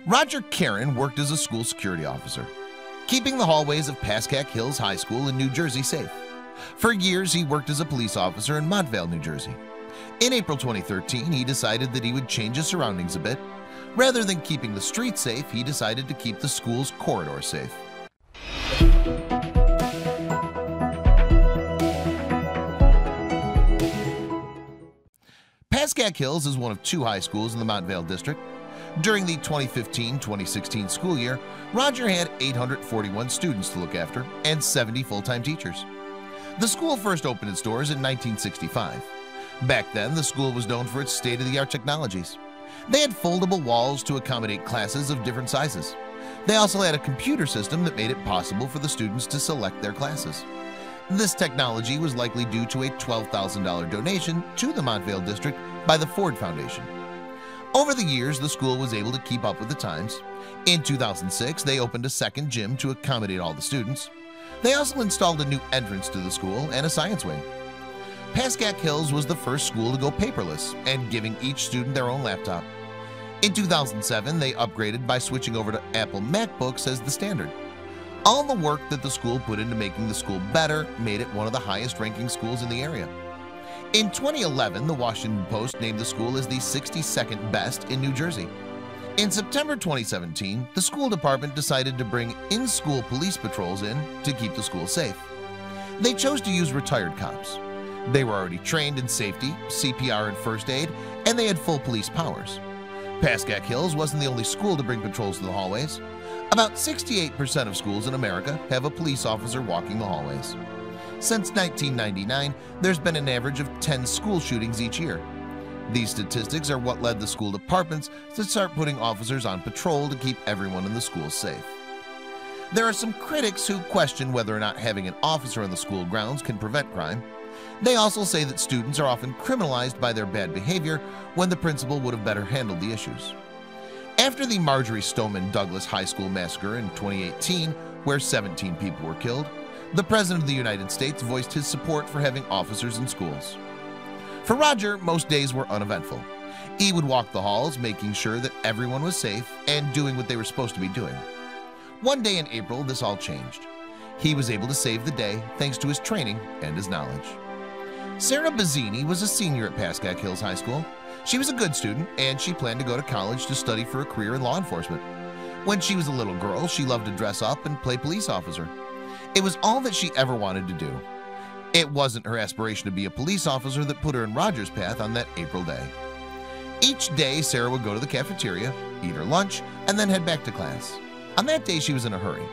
Roger Caron worked as a school security officer, keeping the hallways of Pascack Hills High School in New Jersey safe. For years, he worked as a police officer in Montvale, New Jersey. In April 2013, he decided that he would change his surroundings a bit. Rather than keeping the streets safe, he decided to keep the school's corridor safe. Pascack Hills is one of 2 high schools in the Montvale district. During the 2015-2016 school year, Roger had 841 students to look after and 70 full-time teachers. The school first opened its doors in 1965. Back then, the school was known for its state-of-the-art technologies. They had foldable walls to accommodate classes of different sizes. They also had a computer system that made it possible for the students to select their classes. This technology was likely due to a $12,000 donation to the Montvale district by the Ford Foundation. Over the years, the school was able to keep up with the times. In 2006, they opened a second gym to accommodate all the students. They also installed a new entrance to the school and a science wing. Pascack Hills was the first school to go paperless and giving each student their own laptop. In 2007, they upgraded by switching over to Apple MacBooks as the standard. All the work that the school put into making the school better made it one of the highest-ranking schools in the area. In 2011, the Washington Post named the school as the 62nd best in New Jersey. In September 2017, the school department decided to bring in-school police patrols in to keep the school safe. They chose to use retired cops. They were already trained in safety, CPR and first aid, and they had full police powers. Pascack Hills wasn't the only school to bring patrols to the hallways. About 68% of schools in America have a police officer walking the hallways. Since 1999, there's been an average of 10 school shootings each year. These statistics are what led the school departments to start putting officers on patrol to keep everyone in the school safe. There are some critics who question whether or not having an officer on the school grounds can prevent crime. They also say that students are often criminalized by their bad behavior when the principal would have better handled the issues. After the Marjory Stoneman Douglas High School massacre in 2018, where 17 people were killed, the President of the United States voiced his support for having officers in schools. For Roger, most days were uneventful. He would walk the halls, making sure that everyone was safe and doing what they were supposed to be doing. One day in April, this all changed. He was able to save the day thanks to his training and his knowledge. Sarah Bazzini was a senior at Pascack Hills High School. She was a good student, and she planned to go to college to study for a career in law enforcement. When she was a little girl, she loved to dress up and play police officer. It was all that she ever wanted to do. It wasn't her aspiration to be a police officer that put her in Roger's path on that April day. Each day, Sarah would go to the cafeteria, eat her lunch, and then head back to class. On that day, she was in a hurry.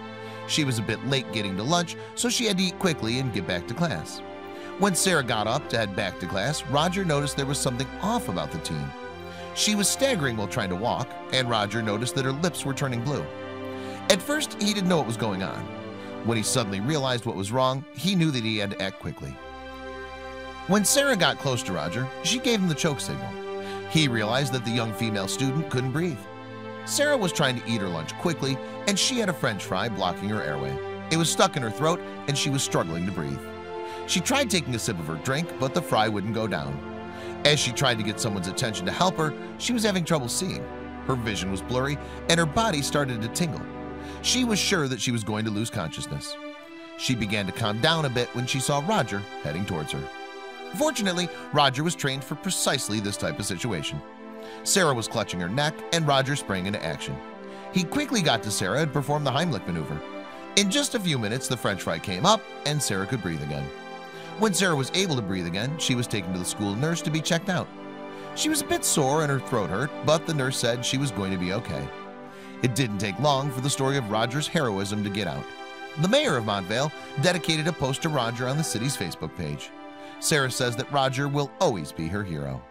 She was a bit late getting to lunch, so she had to eat quickly and get back to class. When Sarah got up to head back to class, Roger noticed there was something off about the teen. She was staggering while trying to walk, and Roger noticed that her lips were turning blue. At first, he didn't know what was going on. When he suddenly realized what was wrong, he knew that he had to act quickly. When Sarah got close to Roger, she gave him the choke signal. He realized that the young female student couldn't breathe. Sarah was trying to eat her lunch quickly, and she had a French fry blocking her airway. It was stuck in her throat, and she was struggling to breathe. She tried taking a sip of her drink, but the fry wouldn't go down. As she tried to get someone's attention to help her, she was having trouble seeing. Her vision was blurry, and her body started to tingle. She was sure that she was going to lose consciousness. She began to calm down a bit when she saw Roger heading towards her. Fortunately, Roger was trained for precisely this type of situation. Sarah was clutching her neck, and Roger sprang into action. He quickly got to Sarah and performed the Heimlich maneuver. In just a few minutes, the French fry came up, and Sarah could breathe again. When Sarah was able to breathe again, she was taken to the school nurse to be checked out. She was a bit sore and her throat hurt, but the nurse said she was going to be okay. It didn't take long for the story of Roger's heroism to get out. The mayor of Montvale dedicated a post to Roger on the city's Facebook page. Sarah says that Roger will always be her hero.